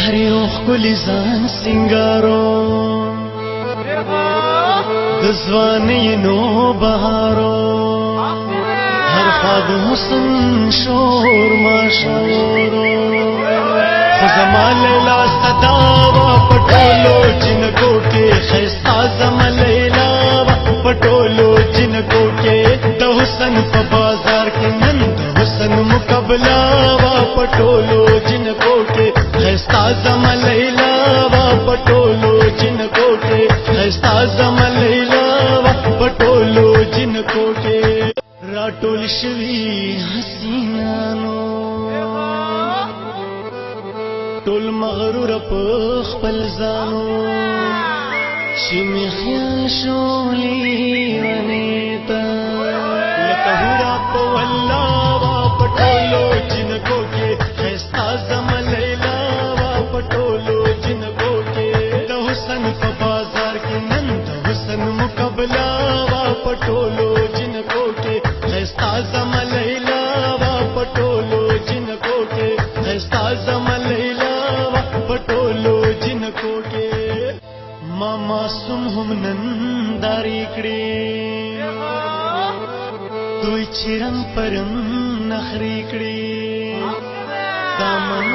هر یو ښکلی ځان سینګارو د ځوانۍ نو بهارو هر خوا د حسن شور ماشورو خو زما لیلا صدا وه په ټولو جنکو کې ښایسته زما لیلا وه په ټولو جنکو کې د حسن په بازار کې نن د حسن مقابله وه په ټولو جنکو کې ښایسته زما لیلا وه په ټولو جنکو کې ښایسته زما لیلا وه په ټولو جنکو کې راټول شوي حسینانو ټول مغرور په خپل ځانو چې مې خیال شو لیونې ته لکه هوره په والله وه په ټولو جنکو کې ښایسته زما لیلا وه په ټولو جنکو کې د حسن په بازار کې نن د حسن مقابله وه په ټولو جنکو کې ښایسته زما لیلا وه په ټولو جنکو کې ښایسته زما لیلا وه په ټولو جنکو کې ما معصوم هم نندارې کړې دوی چې رنګ په رنګ نخرې کړې دامن